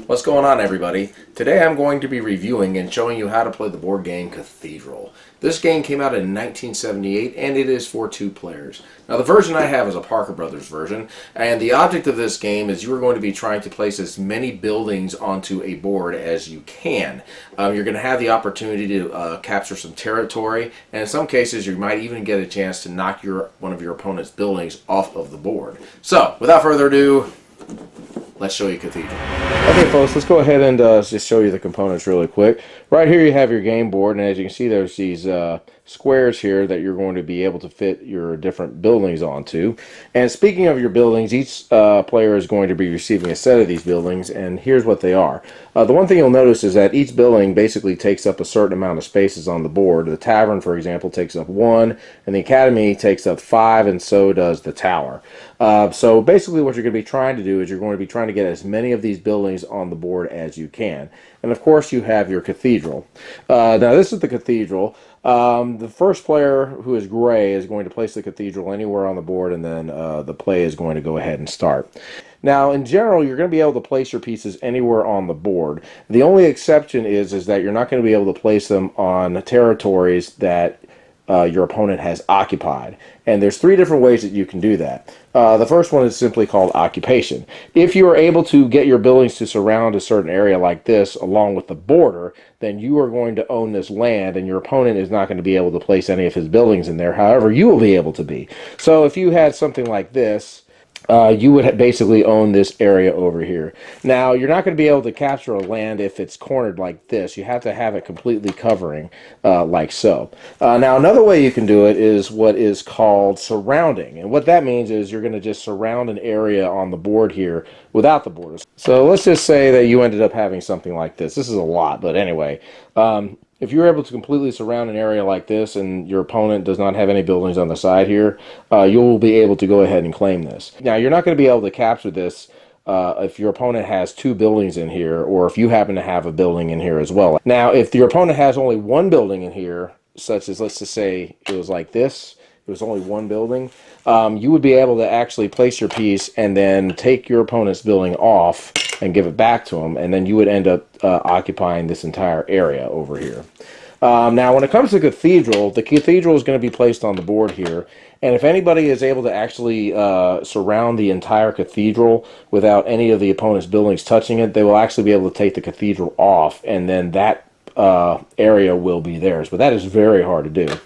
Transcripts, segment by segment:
What's going on, everybody? Today I'm going to be reviewing and showing you how to play the board game Cathedral. This game came out in 1978 and it is for 2 players. Now the version I have is a Parker Brothers version, and the object of this game is you are going to be trying to place as many buildings onto a board as you can. You're going to have the opportunity to capture some territory, and in some cases you might even get a chance to knock one of your opponent's buildings off of the board. So without further ado, let's show you Cathedral. Okay folks, let's go ahead and just show you the components really quick. Right here you have your game board, and as you can see there's these squares here that you're going to be able to fit your different buildings onto. And speaking of your buildings, each player is going to be receiving a set of these buildings, and here's what they are. The one thing you'll notice is that each building basically takes up a certain amount of spaces on the board. The tavern, for example, takes up 1, and the academy takes up 5, and so does the tower. So basically what you're going to be trying to do is you're going to be trying to get as many of these buildings on the board as you can. And of course you have your Cathedral. Now this is the Cathedral. The first player, who is gray, is going to place the Cathedral anywhere on the board, and then the play is going to go ahead and start. Now, in general, you're going to be able to place your pieces anywhere on the board. The only exception is that you're not going to be able to place them on territories that your opponent has occupied. And there's 3 different ways that you can do that. The first one is simply called occupation. If you are able to get your buildings to surround a certain area like this along with the border, then you are going to own this land, and your opponent is not going to be able to place any of his buildings in there. However, you will be able to be. So if you had something like this, you would basically own this area over here. Now, you're not going to be able to capture a land if it's cornered like this. You have to have it completely covering like so. Now, another way you can do it is what is called surrounding. And what that means is you're going to just surround an area on the board here without the borders. So let's just say that you ended up having something like this. This is a lot, but anyway. If you're able to completely surround an area like this and your opponent does not have any buildings on the side here, you'll be able to go ahead and claim this. Now, you're not going to be able to capture this if your opponent has 2 buildings in here, or if you happen to have a building in here as well. Now, if your opponent has only 1 building in here, such as, let's just say it was like this, it was only 1 building, you would be able to actually place your piece and then take your opponent's building off and give it back to him, and then you would end up occupying this entire area over here. Now, when it comes to Cathedral, the Cathedral is going to be placed on the board here, and if anybody is able to actually surround the entire Cathedral without any of the opponent's buildings touching it, they will actually be able to take the Cathedral off, and then that area will be theirs. But that is very hard to do.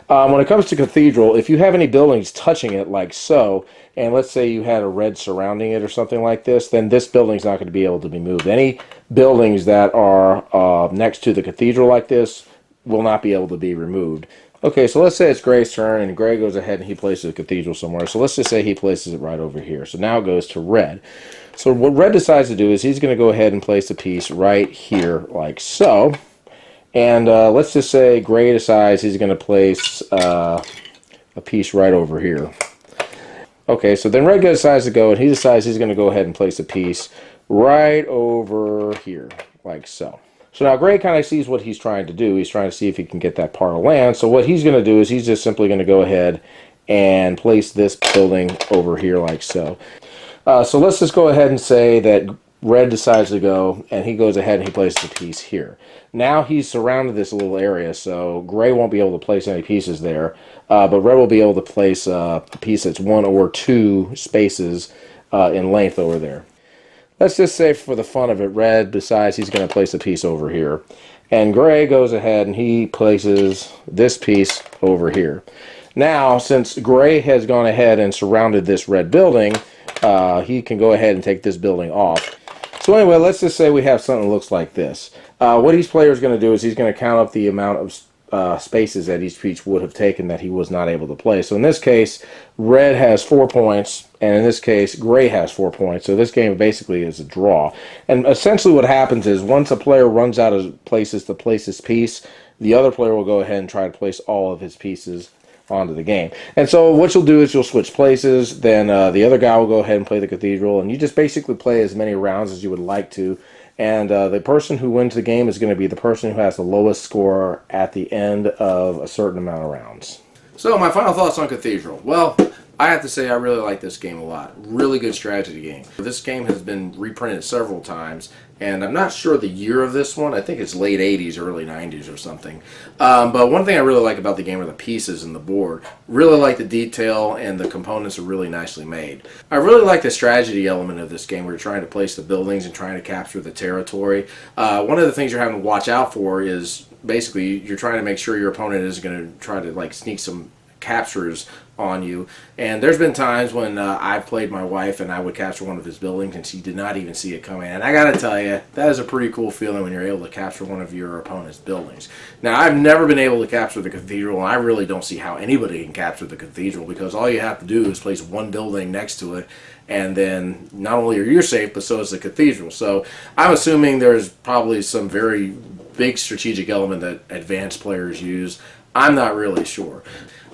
When it comes to Cathedral, if you have any buildings touching it like so, and let's say you had a red surrounding it or something like this, then this building's not going to be able to be moved. Any buildings that are next to the Cathedral like this will not be able to be removed. Okay, so let's say it's Gray's turn, and Gray goes ahead and he places a Cathedral somewhere. So let's just say he places it right over here. So now it goes to Red. So what Red decides to do is he's going to go ahead and place a piece right here like so. And let's just say Gray decides he's going to place a piece right over here. Okay, so then Red decides to go, and he decides he's going to go ahead and place a piece right over here, like so. So now Gray kind of sees what he's trying to do. He's trying to see if he can get that part of land. So what he's going to do is he's just simply going to go ahead and place this building over here like so. So let's just go ahead and say that Red decides to go, and he goes ahead and he places a piece here. Now he's surrounded this little area, so Gray won't be able to place any pieces there, but Red will be able to place a piece that's 1 or 2 spaces in length over there. Let's just say, for the fun of it, Red decides he's going to place a piece over here, and Gray goes ahead and he places this piece over here. Now, since Gray has gone ahead and surrounded this red building, he can go ahead and take this building off. So anyway, let's just say we have something that looks like this. What each player is going to do is he's going to count up the amount of spaces that each piece would have taken that he was not able to play. So in this case, Red has 4 points, and in this case, Gray has 4 points. So this game basically is a draw. And essentially what happens is once a player runs out of places to place his piece, the other player will go ahead and try to place all of his pieces onto the game. And so what you'll do is you'll switch places, then the other guy will go ahead and play the Cathedral, and you just basically play as many rounds as you would like to, and the person who wins the game is going to be the person who has the lowest score at the end of a certain amount of rounds. So my final thoughts on Cathedral. Well, I have to say I really like this game a lot. Really good strategy game. This game has been reprinted several times, and I'm not sure the year of this one. I think it's late 80s, early 90s or something. But one thing I really like about the game are the pieces and the board. Really like the detail, and the components are really nicely made. I really like the strategy element of this game where you're trying to place the buildings and trying to capture the territory. One of the things you're having to watch out for is basically you're trying to make sure your opponent isn't going to try to like sneak some captures on you. And there's been times when I've played my wife and I would capture one of his buildings and she did not even see it coming. And I gotta tell you, that is a pretty cool feeling when you're able to capture one of your opponent's buildings. Now, I've never been able to capture the Cathedral, and I really don't see how anybody can capture the Cathedral, because all you have to do is place one building next to it, and then not only are you safe, but so is the Cathedral. So I'm assuming there's probably some very big strategic element that advanced players use. I'm not really sure.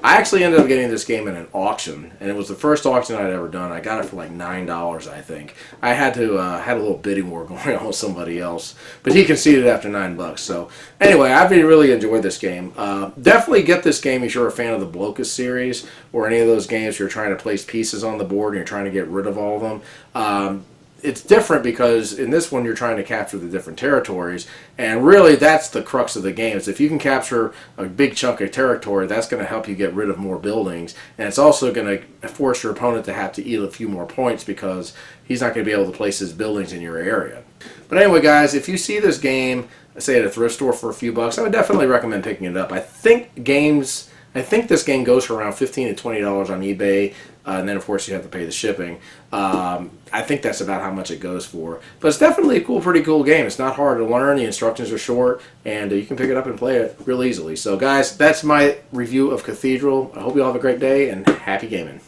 I actually ended up getting this game in an auction, and it was the first auction I'd ever done. I got it for like $9, I think. I had to had a little bidding war going on with somebody else, but he conceded after $9. So anyway, I've really enjoyed this game. Definitely get this game if you're a fan of the Blocus series, or any of those games where you're trying to place pieces on the board and you're trying to get rid of all of them. It's different because in this one you're trying to capture the different territories, and really that's the crux of the game. Is if you can capture a big chunk of territory, that's going to help you get rid of more buildings, and it's also going to force your opponent to have to eat a few more points because he's not going to be able to place his buildings in your area. But anyway, guys, if you see this game, say at a thrift store for a few bucks, I would definitely recommend picking it up. I think this game goes for around $15 to $20 on eBay, and then of course you have to pay the shipping. I think that's about how much it goes for. But it's definitely a pretty cool game. It's not hard to learn. The instructions are short, and you can pick it up and play it real easily. So guys, that's my review of Cathedral. I hope you all have a great day, and happy gaming.